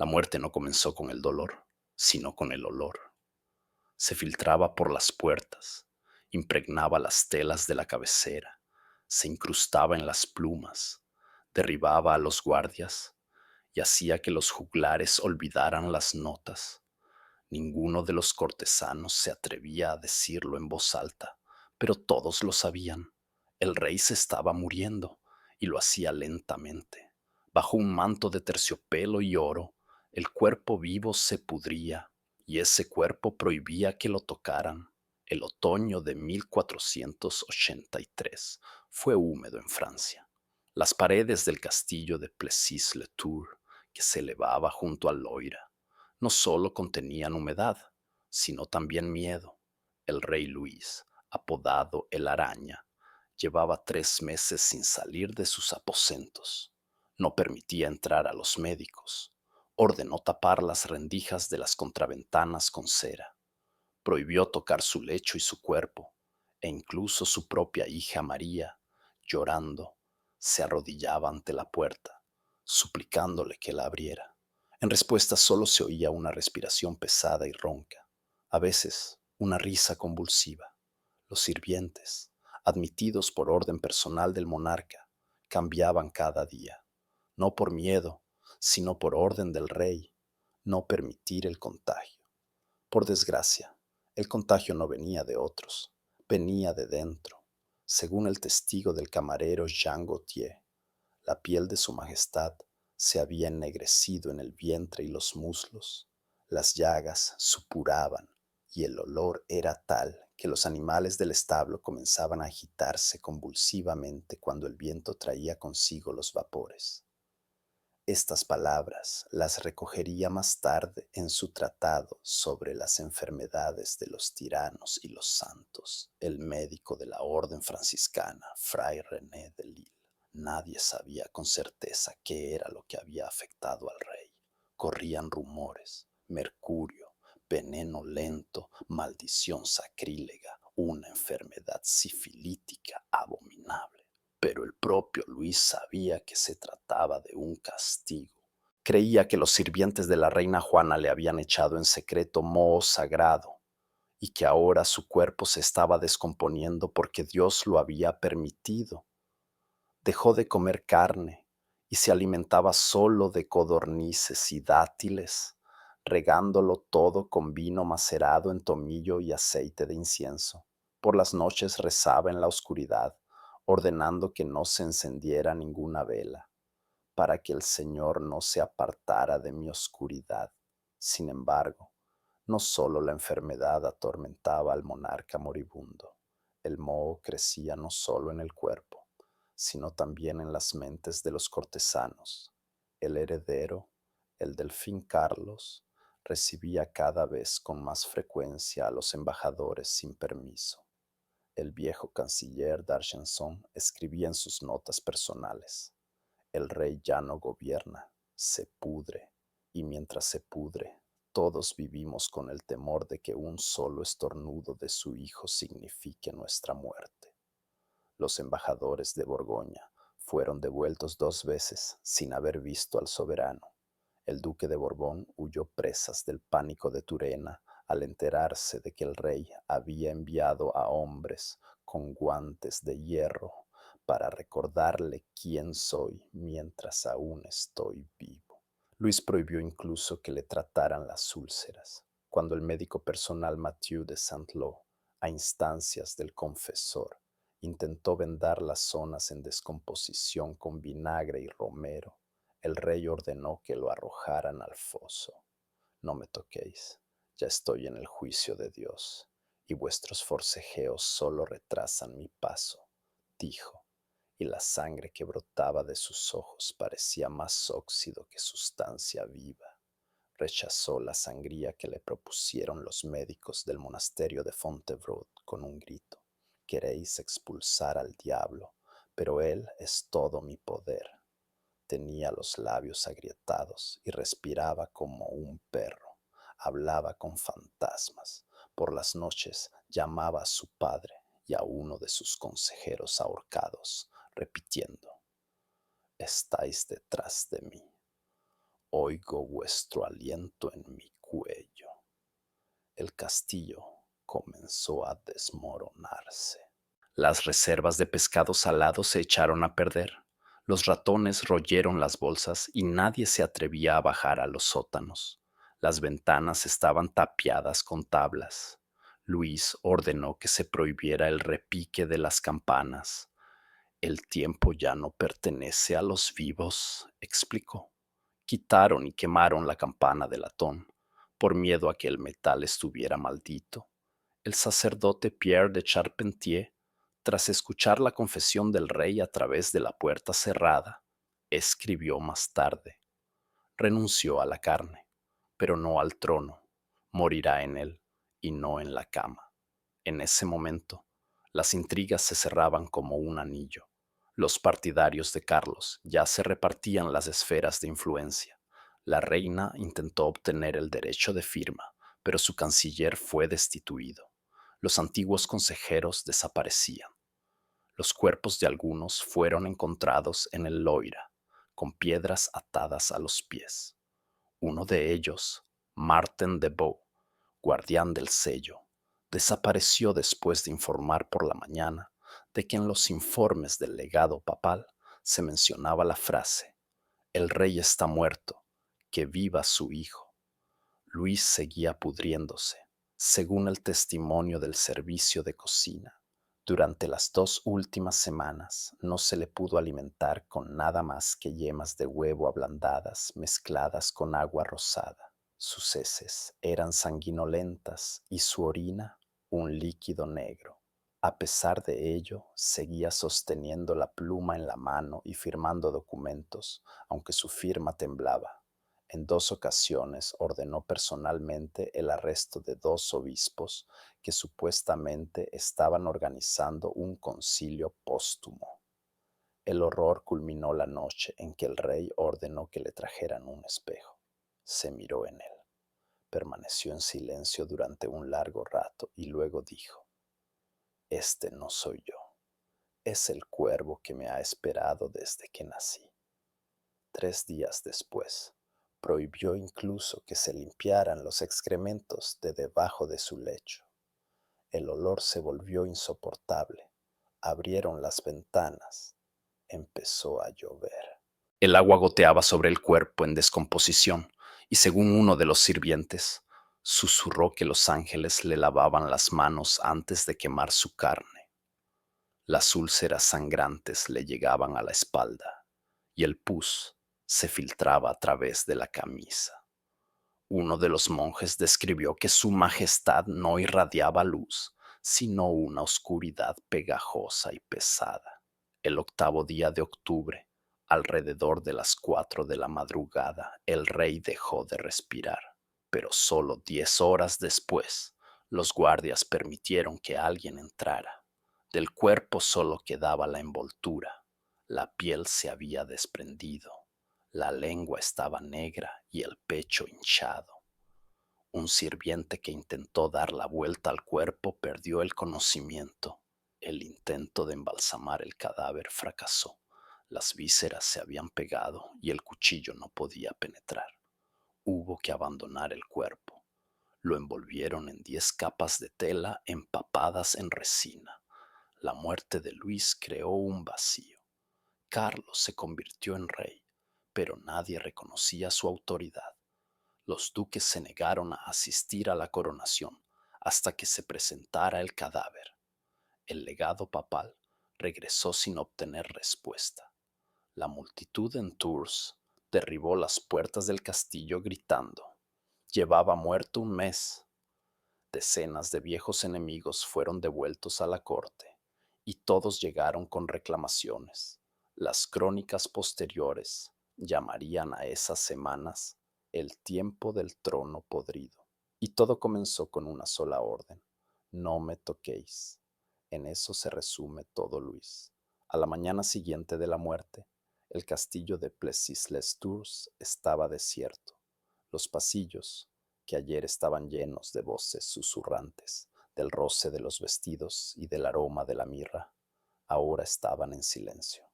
La muerte no comenzó con el dolor, sino con el olor. Se filtraba por las puertas, impregnaba las telas de la cabecera, se incrustaba en las plumas, derribaba a los guardias y hacía que los juglares olvidaran las notas. Ninguno de los cortesanos se atrevía a decirlo en voz alta, pero todos lo sabían. El rey se estaba muriendo y lo hacía lentamente. Bajo un manto de terciopelo y oro, el cuerpo vivo se pudría y ese cuerpo prohibía que lo tocaran. El otoño de 1483 fue húmedo en Francia. Las paredes del castillo de Plessis-le-Tour, que se elevaba junto al Loira, no solo contenían humedad, sino también miedo. El rey Luis, apodado el Araña, llevaba 3 meses sin salir de sus aposentos. No permitía entrar a los médicos. Ordenó tapar las rendijas de las contraventanas con cera. Prohibió tocar su lecho y su cuerpo, e incluso su propia hija María, llorando, se arrodillaba ante la puerta, suplicándole que la abriera. En respuesta solo se oía una respiración pesada y ronca, a veces una risa convulsiva. Los sirvientes, admitidos por orden personal del monarca, cambiaban cada día, no por miedo, sino por orden del rey, no permitir el contagio. Por desgracia, el contagio no venía de otros, venía de dentro. Según el testigo del camarero Jean Gauthier, la piel de su majestad se había ennegrecido en el vientre y los muslos. Las llagas supuraban y el olor era tal que los animales del establo comenzaban a agitarse convulsivamente cuando el viento traía consigo los vapores. Estas palabras las recogería más tarde en su tratado sobre las enfermedades de los tiranos y los santos, el médico de la orden franciscana, Fray René de Lille. Nadie sabía con certeza qué era lo que había afectado al rey. Corrían rumores, mercurio, veneno lento, maldición sacrílega, una enfermedad sifilítica abominable. Pero el propio Luis sabía que se trataba de un castigo. Creía que los sirvientes de la reina Juana le habían echado en secreto moho sagrado y que ahora su cuerpo se estaba descomponiendo porque Dios lo había permitido. Dejó de comer carne y se alimentaba solo de codornices y dátiles, regándolo todo con vino macerado en tomillo y aceite de incienso. Por las noches rezaba en la oscuridad, ordenando que no se encendiera ninguna vela, para que el Señor no se apartara de mi oscuridad. Sin embargo, no solo la enfermedad atormentaba al monarca moribundo, el moho crecía no solo en el cuerpo, sino también en las mentes de los cortesanos. El heredero, el delfín Carlos, recibía cada vez con más frecuencia a los embajadores sin permiso. El viejo canciller d'Argenson escribía en sus notas personales: el rey ya no gobierna, se pudre, y mientras se pudre, todos vivimos con el temor de que un solo estornudo de su hijo signifique nuestra muerte. Los embajadores de Borgoña fueron devueltos 2 veces sin haber visto al soberano. El duque de Borbón huyó presas del pánico de Turena al enterarse de que el rey había enviado a hombres con guantes de hierro para recordarle quién soy mientras aún estoy vivo. Luis prohibió incluso que le trataran las úlceras. Cuando el médico personal Mathieu de Saint-Lô, a instancias del confesor, intentó vendar las zonas en descomposición con vinagre y romero, el rey ordenó que lo arrojaran al foso. No me toquéis, ya estoy en el juicio de Dios, y vuestros forcejeos solo retrasan mi paso, dijo, y la sangre que brotaba de sus ojos parecía más óxido que sustancia viva. Rechazó la sangría que le propusieron los médicos del monasterio de Fontevraud con un grito: queréis expulsar al diablo, pero él es todo mi poder. Tenía los labios agrietados y respiraba como un perro. Hablaba con fantasmas. Por las noches llamaba a su padre y a uno de sus consejeros ahorcados, repitiendo: estáis detrás de mí. Oigo vuestro aliento en mi cuello. El castillo comenzó a desmoronarse. Las reservas de pescado salado se echaron a perder. Los ratones royeron las bolsas y nadie se atrevía a bajar a los sótanos. Las ventanas estaban tapiadas con tablas. Luis ordenó que se prohibiera el repique de las campanas. El tiempo ya no pertenece a los vivos, explicó. Quitaron y quemaron la campana de latón, por miedo a que el metal estuviera maldito. El sacerdote Pierre de Charpentier, tras escuchar la confesión del rey a través de la puerta cerrada, escribió más tarde: renunció a la carne, pero no al trono. Morirá en él y no en la cama. En ese momento, las intrigas se cerraban como un anillo. Los partidarios de Carlos ya se repartían las esferas de influencia. La reina intentó obtener el derecho de firma, pero su canciller fue destituido. Los antiguos consejeros desaparecían. Los cuerpos de algunos fueron encontrados en el Loira, con piedras atadas a los pies. Uno de ellos, Martin de Beau, guardián del sello, desapareció después de informar por la mañana de que en los informes del legado papal se mencionaba la frase: el rey está muerto, que viva su hijo. Luis seguía pudriéndose, según el testimonio del servicio de cocina. Durante las 2 últimas semanas no se le pudo alimentar con nada más que yemas de huevo ablandadas mezcladas con agua rosada. Sus heces eran sanguinolentas y su orina un líquido negro. A pesar de ello, seguía sosteniendo la pluma en la mano y firmando documentos, aunque su firma temblaba. En 2 ocasiones ordenó personalmente el arresto de 2 obispos que supuestamente estaban organizando un concilio póstumo. El horror culminó la noche en que el rey ordenó que le trajeran un espejo. Se miró en él, permaneció en silencio durante un largo rato y luego dijo: este no soy yo, es el cuervo que me ha esperado desde que nací. 3 días después, prohibió incluso que se limpiaran los excrementos de debajo de su lecho. El olor se volvió insoportable. Abrieron las ventanas. Empezó a llover. El agua goteaba sobre el cuerpo en descomposición y, según uno de los sirvientes, susurró que los ángeles le lavaban las manos antes de quemar su carne. Las úlceras sangrantes le llegaban a la espalda y el pus se filtraba a través de la camisa. Uno de los monjes describió que su majestad no irradiaba luz, sino una oscuridad pegajosa y pesada. El 8.º día de octubre, alrededor de las 4 de la madrugada, el rey dejó de respirar, pero solo 10 horas después, los guardias permitieron que alguien entrara. Del cuerpo solo quedaba la envoltura. La piel se había desprendido. La lengua estaba negra y el pecho hinchado. Un sirviente que intentó dar la vuelta al cuerpo perdió el conocimiento. El intento de embalsamar el cadáver fracasó. Las vísceras se habían pegado y el cuchillo no podía penetrar. Hubo que abandonar el cuerpo. Lo envolvieron en 10 capas de tela empapadas en resina. La muerte de Luis creó un vacío. Carlos se convirtió en rey, pero nadie reconocía su autoridad. Los duques se negaron a asistir a la coronación hasta que se presentara el cadáver. El legado papal regresó sin obtener respuesta. La multitud en Tours derribó las puertas del castillo gritando: llevaba muerto un mes. Decenas de viejos enemigos fueron devueltos a la corte y todos llegaron con reclamaciones. Las crónicas posteriores llamarían a esas semanas el tiempo del trono podrido. Y todo comenzó con una sola orden: no me toquéis. En eso se resume todo, Luis. A la mañana siguiente de la muerte, el castillo de Plessis-les-Tours estaba desierto. Los pasillos, que ayer estaban llenos de voces susurrantes, del roce de los vestidos y del aroma de la mirra, ahora estaban en silencio.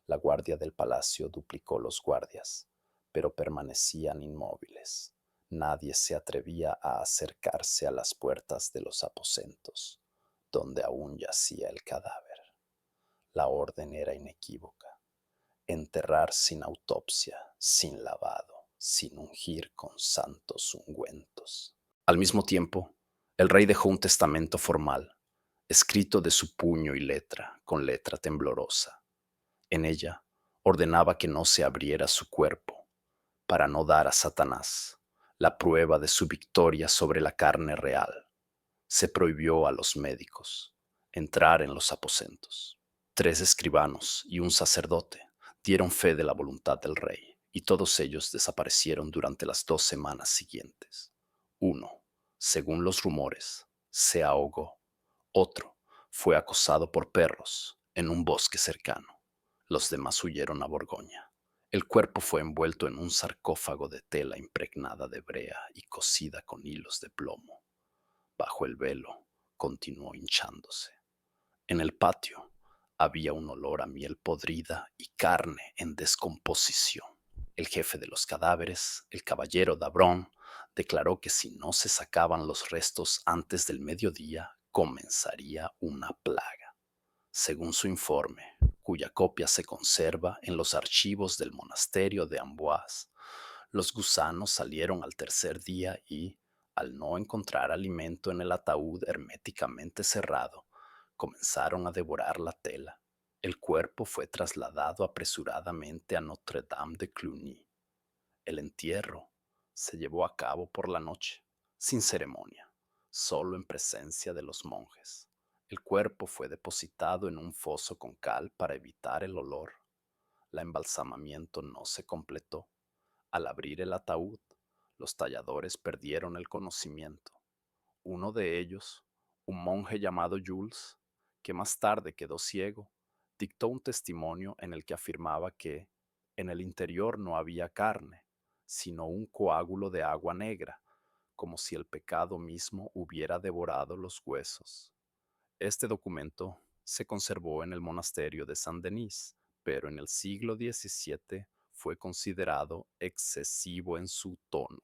La guardia del palacio duplicó los guardias, pero permanecían inmóviles. Nadie se atrevía a acercarse a las puertas de los aposentos, donde aún yacía el cadáver. La orden era inequívoca: enterrar sin autopsia, sin lavado, sin ungir con santos ungüentos. Al mismo tiempo, el rey dejó un testamento formal, escrito de su puño y letra, con letra temblorosa. En ella ordenaba que no se abriera su cuerpo, para no dar a Satanás la prueba de su victoria sobre la carne real. Se prohibió a los médicos entrar en los aposentos. 3 escribanos y un sacerdote dieron fe de la voluntad del rey, y todos ellos desaparecieron durante las 2 semanas siguientes. Uno, según los rumores, se ahogó. Otro fue acosado por perros en un bosque cercano. Los demás huyeron a Borgoña. El cuerpo fue envuelto en un sarcófago de tela impregnada de brea y cosida con hilos de plomo. Bajo el velo continuó hinchándose. En el patio había un olor a miel podrida y carne en descomposición. El jefe de los cadáveres, el caballero Dabrón, declaró que si no se sacaban los restos antes del mediodía, comenzaría una plaga. Según su informe, cuya copia se conserva en los archivos del monasterio de Amboise, los gusanos salieron al tercer día y, al no encontrar alimento en el ataúd herméticamente cerrado, comenzaron a devorar la tela. El cuerpo fue trasladado apresuradamente a Notre-Dame de Cluny. El entierro se llevó a cabo por la noche, sin ceremonia, solo en presencia de los monjes. El cuerpo fue depositado en un foso con cal para evitar el olor. El embalsamamiento no se completó. Al abrir el ataúd, los talladores perdieron el conocimiento. Uno de ellos, un monje llamado Jules, que más tarde quedó ciego, dictó un testimonio en el que afirmaba que en el interior no había carne, sino un coágulo de agua negra, como si el pecado mismo hubiera devorado los huesos. Este documento se conservó en el monasterio de Saint-Denis, pero en el siglo XVII fue considerado excesivo en su tono.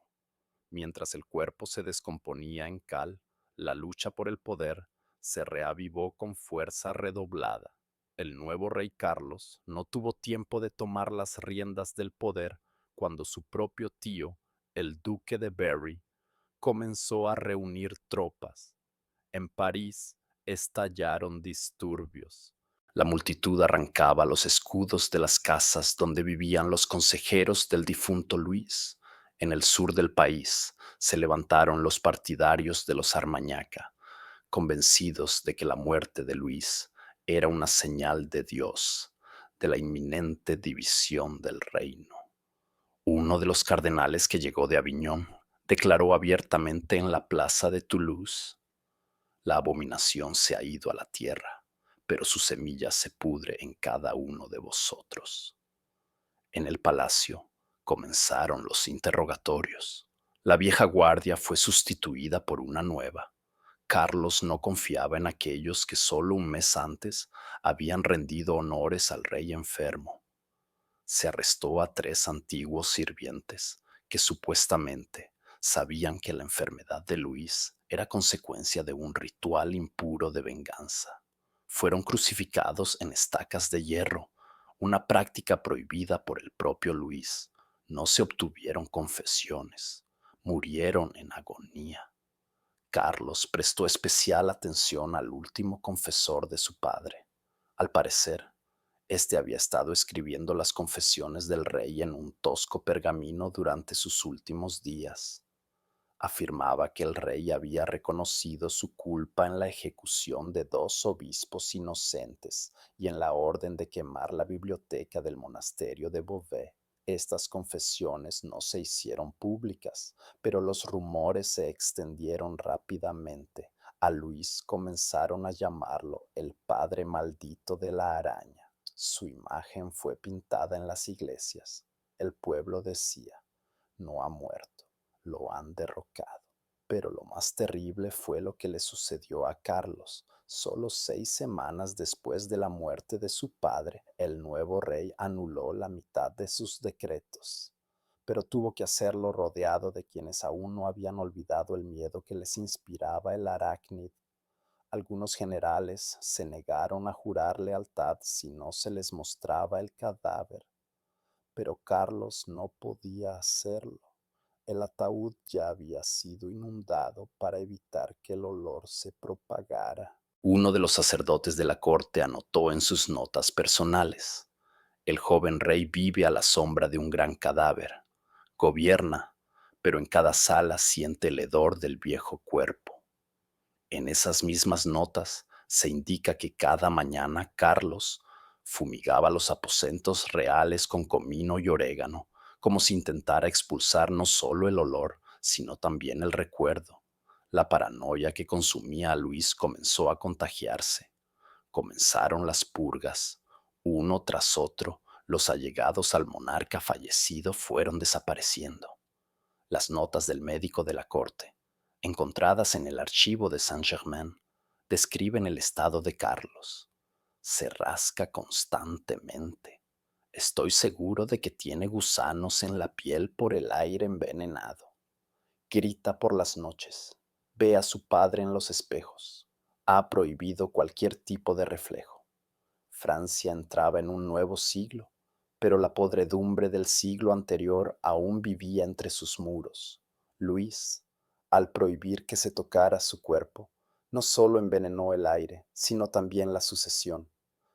Mientras el cuerpo se descomponía en cal, la lucha por el poder se reavivó con fuerza redoblada. El nuevo rey Carlos no tuvo tiempo de tomar las riendas del poder cuando su propio tío, el duque de Berry, comenzó a reunir tropas. En París estallaron disturbios. La multitud arrancaba los escudos de las casas donde vivían los consejeros del difunto Luis. En el sur del país se levantaron los partidarios de los Armañaca, convencidos de que la muerte de Luis era una señal de Dios, de la inminente división del reino. Uno de los cardenales que llegó de Aviñón declaró abiertamente en la plaza de Toulouse: la abominación se ha ido a la tierra, pero su semilla se pudre en cada uno de vosotros. En el palacio comenzaron los interrogatorios. La vieja guardia fue sustituida por una nueva. Carlos no confiaba en aquellos que solo un mes antes habían rendido honores al rey enfermo. Se arrestó a 3 antiguos sirvientes que supuestamente sabían que la enfermedad de Luis era consecuencia de un ritual impuro de venganza. Fueron crucificados en estacas de hierro, una práctica prohibida por el propio Luis. No se obtuvieron confesiones, murieron en agonía. Carlos prestó especial atención al último confesor de su padre. Al parecer, este había estado escribiendo las confesiones del rey en un tosco pergamino durante sus últimos días. Afirmaba que el rey había reconocido su culpa en la ejecución de 2 obispos inocentes y en la orden de quemar la biblioteca del monasterio de Beauvais. Estas confesiones no se hicieron públicas, pero los rumores se extendieron rápidamente. A Luis comenzaron a llamarlo el padre maldito de la araña. Su imagen fue pintada en las iglesias. El pueblo decía: no ha muerto, lo han derrocado. Pero lo más terrible fue lo que le sucedió a Carlos. Solo 6 semanas después de la muerte de su padre, el nuevo rey anuló la mitad de sus decretos. pero tuvo que hacerlo rodeado de quienes aún no habían olvidado el miedo que les inspiraba el arácnido. Algunos generales se negaron a jurar lealtad si no se les mostraba el cadáver, pero Carlos no podía hacerlo. El ataúd ya había sido inundado para evitar que el olor se propagara. Uno de los sacerdotes de la corte anotó en sus notas personales: el joven rey vive a la sombra de un gran cadáver. Gobierna, pero en cada sala siente el hedor del viejo cuerpo. En esas mismas notas se indica que cada mañana Carlos fumigaba los aposentos reales con comino y orégano, como si intentara expulsar no solo el olor, sino también el recuerdo. La paranoia que consumía a Luis comenzó a contagiarse. Comenzaron las purgas. Uno tras otro, los allegados al monarca fallecido fueron desapareciendo. Las notas del médico de la corte, encontradas en el archivo de Saint-Germain, describen el estado de Carlos. Se rasca constantemente. Estoy seguro de que tiene gusanos en la piel por el aire envenenado. Grita por las noches. Ve a su padre en los espejos. Ha prohibido cualquier tipo de reflejo. Francia entraba en un nuevo siglo, pero la podredumbre del siglo anterior aún vivía entre sus muros. Luis, al prohibir que se tocara su cuerpo, no solo envenenó el aire, sino también la sucesión.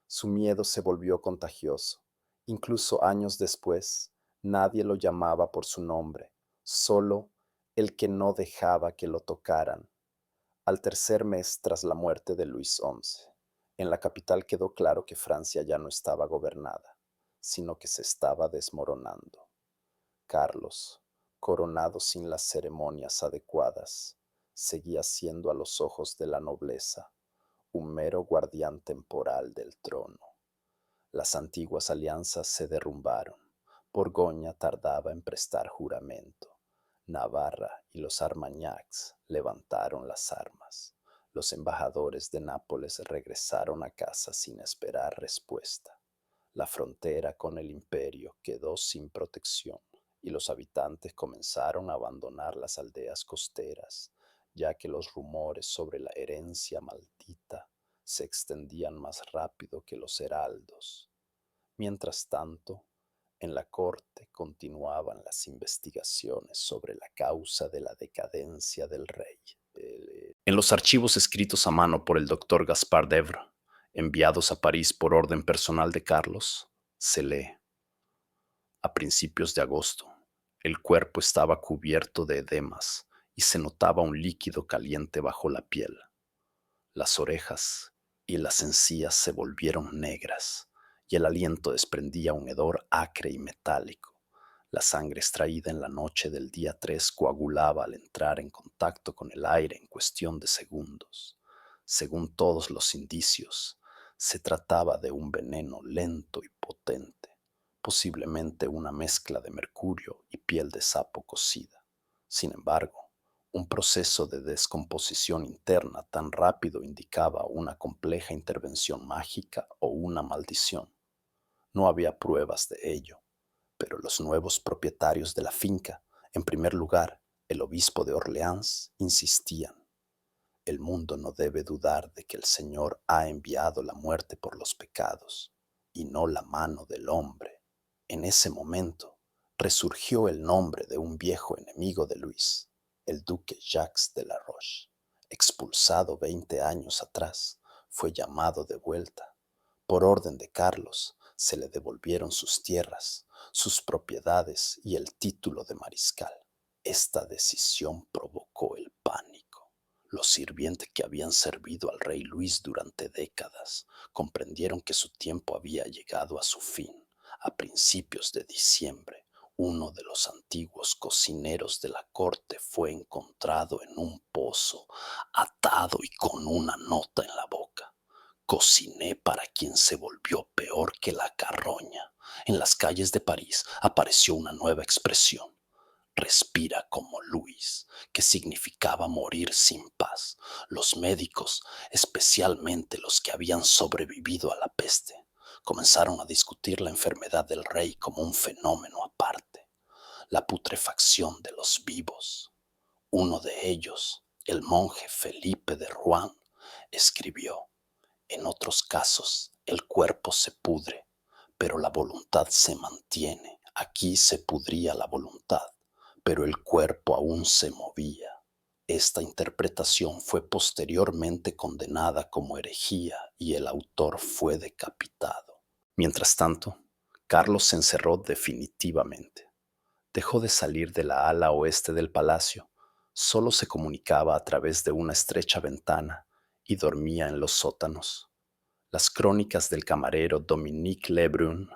Su miedo se volvió contagioso. Incluso años después, nadie lo llamaba por su nombre, solo el que no dejaba que lo tocaran. Al tercer mes tras la muerte de Luis XI, en la capital quedó claro que Francia ya no estaba gobernada, sino que se estaba desmoronando. Carlos, coronado sin las ceremonias adecuadas, seguía siendo a los ojos de la nobleza un mero guardián temporal del trono. Las antiguas alianzas se derrumbaron. Borgoña tardaba en prestar juramento. Navarra y los Armagnacs levantaron las armas. Los embajadores de Nápoles regresaron a casa sin esperar respuesta. La frontera con el imperio quedó sin protección y los habitantes comenzaron a abandonar las aldeas costeras, ya que los rumores sobre la herencia maldita se extendían más rápido que los heraldos. Mientras tanto, en la corte continuaban las investigaciones sobre la causa de la decadencia del rey. En los archivos escritos a mano por el doctor Gaspard Devre, enviados a París por orden personal de Carlos, se lee: a principios de agosto, el cuerpo estaba cubierto de edemas y se notaba un líquido caliente bajo la piel. Las orejas y las encías se volvieron negras y el aliento desprendía un hedor acre y metálico. La sangre extraída en la noche del día 3 coagulaba al entrar en contacto con el aire en cuestión de segundos. Según todos los indicios, se trataba de un veneno lento y potente, posiblemente una mezcla de mercurio y piel de sapo cocida. Sin embargo, un proceso de descomposición interna tan rápido indicaba una compleja intervención mágica o una maldición. No había pruebas de ello, pero los nuevos propietarios de la finca, en primer lugar el obispo de Orleans, insistían: el mundo no debe dudar de que el Señor ha enviado la muerte por los pecados, y no la mano del hombre. En ese momento resurgió el nombre de un viejo enemigo de Luis, el duque Jacques de la Roche. Expulsado 20 años atrás, fue llamado de vuelta. Por orden de Carlos, se le devolvieron sus tierras, sus propiedades y el título de mariscal. Esta decisión provocó el pánico. Los sirvientes que habían servido al rey Luis durante décadas comprendieron que su tiempo había llegado a su fin. A principios de diciembre, uno de los antiguos cocineros de la corte fue encontrado en un pozo, atado y con una nota en la boca. Cociné para quien se volvió peor que la carroña. En las calles de París apareció una nueva expresión: respira como Luis, que significaba morir sin paz. Los médicos, especialmente los que habían sobrevivido a la peste, comenzaron a discutir la enfermedad del rey como un fenómeno aparte. la putrefacción de los vivos. Uno de ellos, el monje Felipe de Rouen, escribió: en otros casos el cuerpo se pudre, pero la voluntad se mantiene. Aquí se pudría la voluntad, pero el cuerpo aún se movía. Esta interpretación fue posteriormente condenada como herejía y el autor fue decapitado. Mientras tanto, Carlos se encerró definitivamente. Dejó de salir de la ala oeste del palacio, solo se comunicaba a través de una estrecha ventana y dormía en los sótanos. Las crónicas del camarero Dominique Lebrun,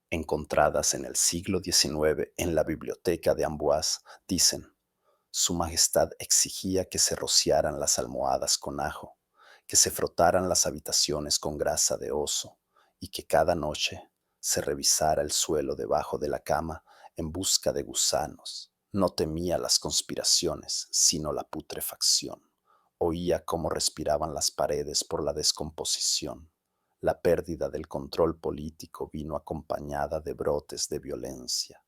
encontradas en el siglo XIX en la biblioteca de Amboise, dicen: Su Majestad exigía que se rociaran las almohadas con ajo, que se frotaran las habitaciones con grasa de oso y que cada noche se revisara el suelo debajo de la cama en busca de gusanos. No temía las conspiraciones, sino la putrefacción. Oía cómo respiraban las paredes por la descomposición. La pérdida del control político vino acompañada de brotes de violencia.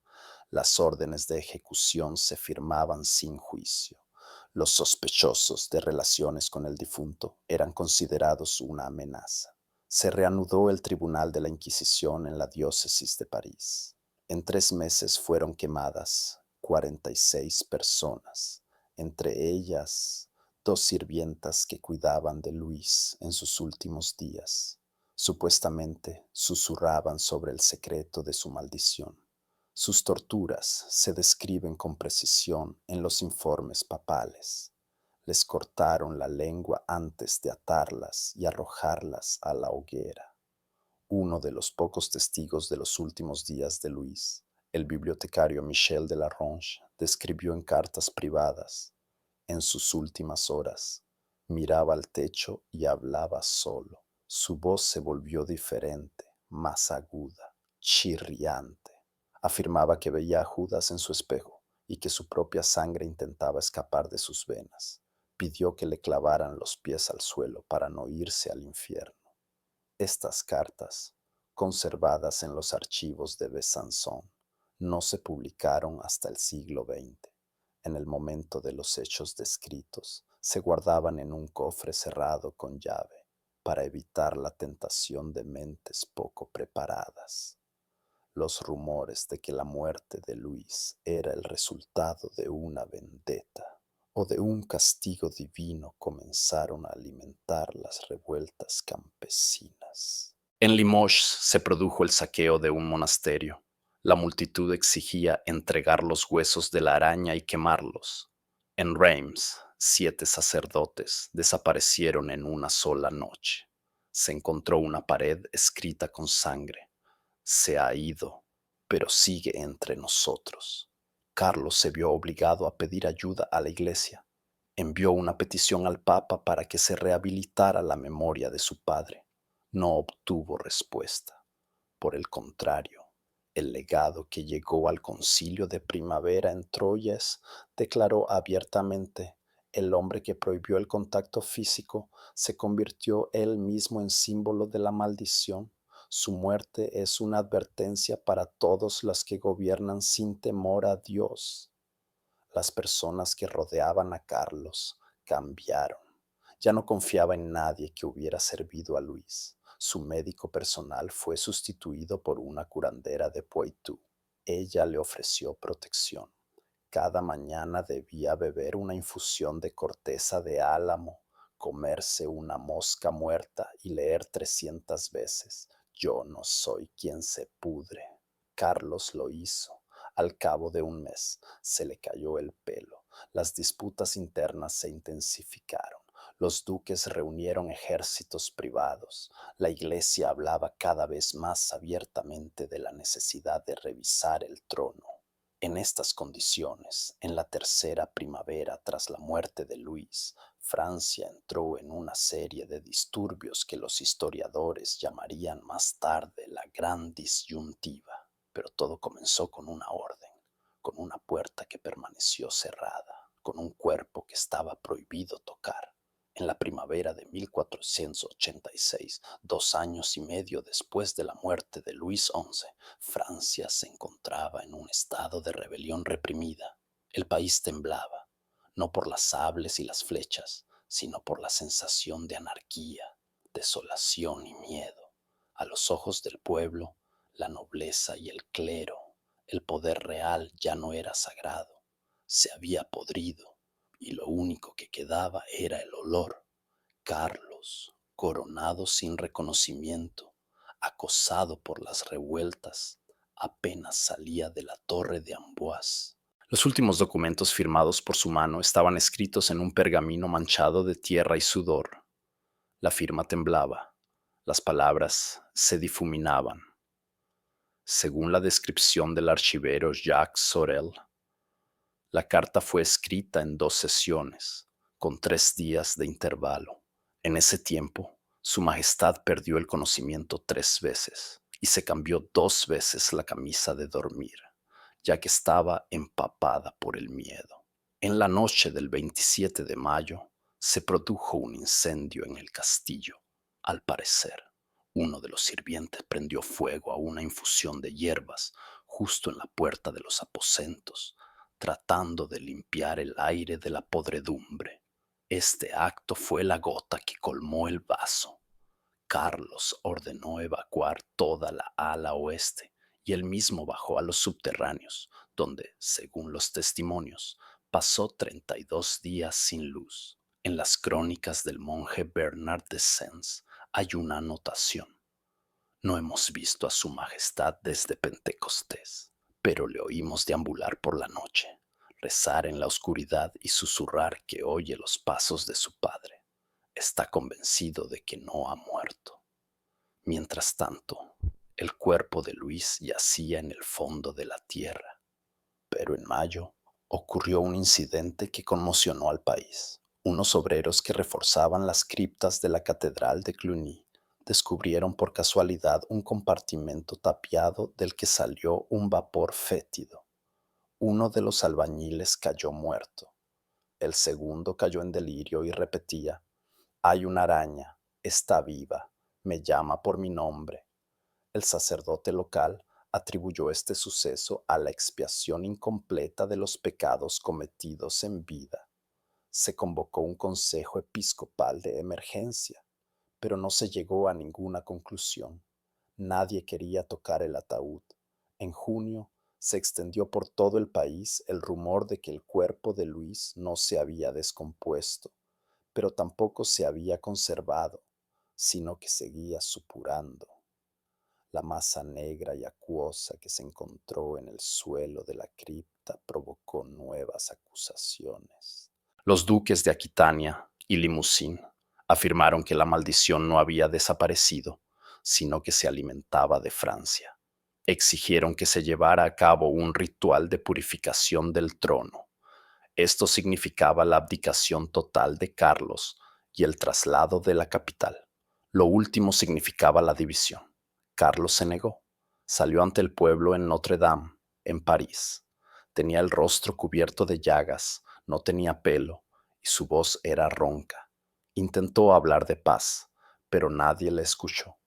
Las órdenes de ejecución se firmaban sin juicio. Los sospechosos de relaciones con el difunto eran considerados una amenaza. Se reanudó el tribunal de la Inquisición en la diócesis de París. En 3 meses fueron quemadas 46 personas, entre ellas 2 sirvientas que cuidaban de Luis en sus últimos días. Supuestamente susurraban sobre el secreto de su maldición. Sus torturas se describen con precisión en los informes papales. Les cortaron la lengua antes de atarlas y arrojarlas a la hoguera. Uno de los pocos testigos de los últimos días de Luis, el bibliotecario Michel de la Ronche, describió en cartas privadas: en sus últimas horas, miraba al techo y hablaba solo. Su voz se volvió diferente, más aguda, chirriante. Afirmaba que veía a Judas en su espejo y que su propia sangre intentaba escapar de sus venas. Pidió que le clavaran los pies al suelo para no irse al infierno. Estas cartas, conservadas en los archivos de Besançon, no se publicaron hasta el siglo XX. En el momento de los hechos descritos, se guardaban en un cofre cerrado con llave para evitar la tentación de mentes poco preparadas. Los rumores de que la muerte de Luis era el resultado de una vendetta o de un castigo divino comenzaron a alimentar las revueltas campesinas. En Limoges se produjo el saqueo de un monasterio. La multitud exigía entregar los huesos de la araña y quemarlos. En Reims, 7 sacerdotes desaparecieron en una sola noche. Se encontró una pared escrita con sangre. Se ha ido, pero sigue entre nosotros. Carlos se vio obligado a pedir ayuda a la iglesia. Envió una petición al Papa para que se rehabilitara la memoria de su padre. No obtuvo respuesta. Por el contrario, el legado que llegó al concilio de primavera en Troyes declaró abiertamente: el hombre que prohibió el contacto físico se convirtió él mismo en símbolo de la maldición. Su muerte es una advertencia para todos los que gobiernan sin temor a Dios. Las personas que rodeaban a Carlos cambiaron. Ya no confiaba en nadie que hubiera servido a Luis. Su médico personal fue sustituido por una curandera de Poitou. Ella le ofreció protección. Cada mañana debía beber una infusión de corteza de álamo, comerse una mosca muerta y leer 300 veces: Yo no soy quien se pudre. Carlos lo hizo. Al cabo de un mes se le cayó el pelo. Las disputas internas se intensificaron. Los duques reunieron ejércitos privados. La iglesia hablaba cada vez más abiertamente de la necesidad de revisar el trono. En estas condiciones, en la tercera primavera tras la muerte de Luis, Francia entró en una serie de disturbios que los historiadores llamarían más tarde la Gran Disyuntiva. Pero todo comenzó con una orden, con una puerta que permaneció cerrada, con un cuerpo que estaba prohibido tocar. En la primavera de 1486, 2 años y medio después de la muerte de Luis XI, Francia se encontraba en un estado de rebelión reprimida. El país temblaba, no por las sables y las flechas, sino por la sensación de anarquía, desolación y miedo. A los ojos del pueblo, la nobleza y el clero, el poder real ya no era sagrado, se había podrido y lo único que quedaba era el olor. Carlos, coronado sin reconocimiento, acosado por las revueltas, apenas salía de la torre de Amboise. Los últimos documentos firmados por su mano estaban escritos en un pergamino manchado de tierra y sudor. La firma temblaba, las palabras se difuminaban. Según la descripción del archivero Jacques Sorel, la carta fue escrita en 2 sesiones, con 3 días de intervalo. En ese tiempo, Su Majestad perdió el conocimiento 3 veces y se cambió 2 veces la camisa de dormir, ya que estaba empapada por el miedo. En la noche del 27 de mayo se produjo un incendio en el castillo. Al parecer, uno de los sirvientes prendió fuego a una infusión de hierbas justo en la puerta de los aposentos, tratando de limpiar el aire de la podredumbre. Este acto fue la gota que colmó el vaso. Carlos ordenó evacuar toda la ala oeste y él mismo bajó a los subterráneos, donde, según los testimonios, pasó 32 días sin luz. En las crónicas del monje Bernard de Sens hay una anotación. No hemos visto a su majestad desde Pentecostés, pero le oímos deambular por la noche, rezar en la oscuridad y susurrar que oye los pasos de su padre. Está convencido de que no ha muerto. Mientras tanto, el cuerpo de Luis yacía en el fondo de la tierra. Pero en mayo ocurrió un incidente que conmocionó al país. Unos obreros que reforzaban las criptas de la Catedral de Cluny descubrieron por casualidad un compartimento tapiado del que salió un vapor fétido. Uno de los albañiles cayó muerto. El segundo cayó en delirio y repetía: hay una araña, está viva, me llama por mi nombre. El sacerdote local atribuyó este suceso a la expiación incompleta de los pecados cometidos en vida. Se convocó un consejo episcopal de emergencia, pero no se llegó a ninguna conclusión. Nadie quería tocar el ataúd. En junio se extendió por todo el país el rumor de que el cuerpo de Luis no se había descompuesto, pero tampoco se había conservado, sino que seguía supurando. La masa negra y acuosa que se encontró en el suelo de la cripta provocó nuevas acusaciones. Los duques de Aquitania y Limousin afirmaron que la maldición no había desaparecido, sino que se alimentaba de Francia. Exigieron que se llevara a cabo un ritual de purificación del trono. Esto significaba la abdicación total de Carlos y el traslado de la capital. Lo último significaba la división. Carlos se negó. Salió ante el pueblo en Notre Dame, en París. Tenía el rostro cubierto de llagas, no tenía pelo y su voz era ronca. Intentó hablar de paz, pero nadie le escuchó.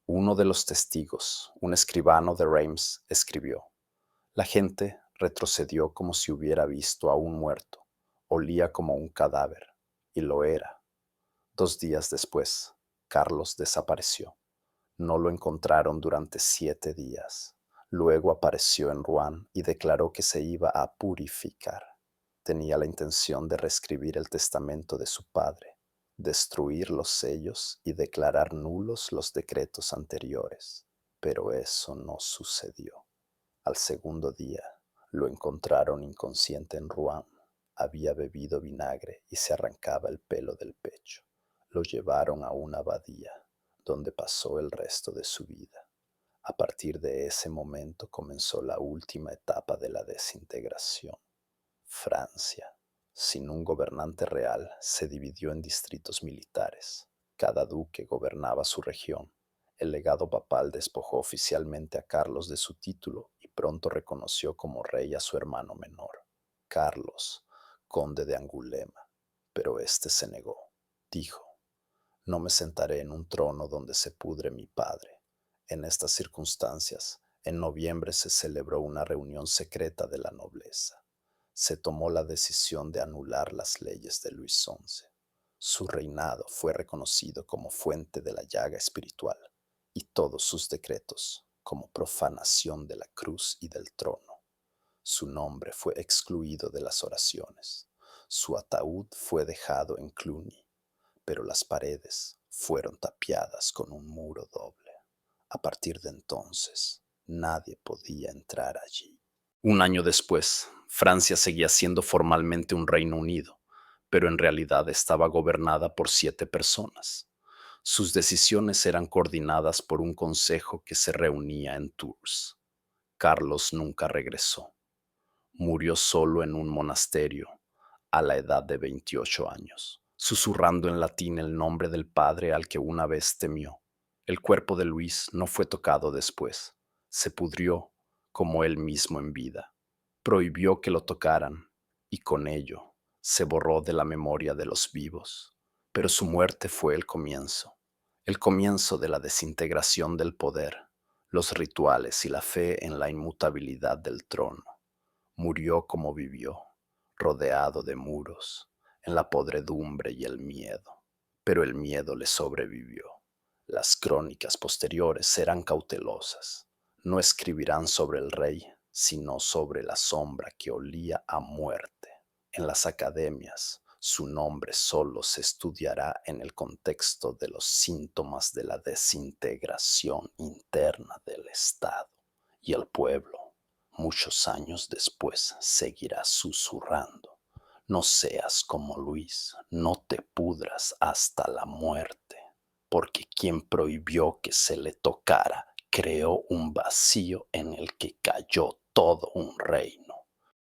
Uno de los testigos, un escribano de Reims, escribió: la gente retrocedió como si hubiera visto a un muerto. Olía como un cadáver, y lo era. 2 días después, Carlos desapareció. No lo encontraron durante 7 días. Luego apareció en Rouen y declaró que se iba a purificar. Tenía la intención de reescribir el testamento de su padre, destruir los sellos y declarar nulos los decretos anteriores. Pero eso no sucedió. Al segundo día, lo encontraron inconsciente en Rouen. Había bebido vinagre y se arrancaba el pelo del pecho. Lo llevaron a una abadía, donde pasó el resto de su vida. A partir de ese momento comenzó la última etapa de la desintegración. Francia, sin un gobernante real, se dividió en distritos militares. Cada duque gobernaba su región. El legado papal despojó oficialmente a Carlos de su título y pronto reconoció como rey a su hermano menor, Carlos, conde de Angulema, pero éste se negó. Dijo: no me sentaré en un trono donde se pudre mi padre. En estas circunstancias, en noviembre se celebró una reunión secreta de la nobleza. Se tomó la decisión de anular las leyes de Luis XI. Su reinado fue reconocido como fuente de la llaga espiritual y todos sus decretos como profanación de la cruz y del trono. Su nombre fue excluido de las oraciones. Su ataúd fue dejado en Cluny, pero las paredes fueron tapiadas con un muro doble. A partir de entonces, nadie podía entrar allí. Un año después, Francia seguía siendo formalmente un Reino Unido, pero en realidad estaba gobernada por 7 personas. Sus decisiones eran coordinadas por un consejo que se reunía en Tours. Carlos nunca regresó. Murió solo en un monasterio a la edad de 28 años, susurrando en latín el nombre del padre al que una vez temió. El cuerpo de Luis no fue tocado después. Se pudrió como él mismo en vida. Prohibió que lo tocaran y con ello se borró de la memoria de los vivos. Pero su muerte fue el comienzo de la desintegración del poder, los rituales y la fe en la inmutabilidad del trono. Murió como vivió, rodeado de muros, en la podredumbre y el miedo. Pero el miedo le sobrevivió. Las crónicas posteriores serán cautelosas. No escribirán sobre el rey, sino sobre la sombra que olía a muerte. En las academias, su nombre solo se estudiará en el contexto de los síntomas de la desintegración interna del Estado. Y el pueblo, muchos años después, seguirá susurrando: no seas como Luis, no te pudras hasta la muerte, porque quien prohibió que se le tocara creó un vacío en el que cayó todo un reino.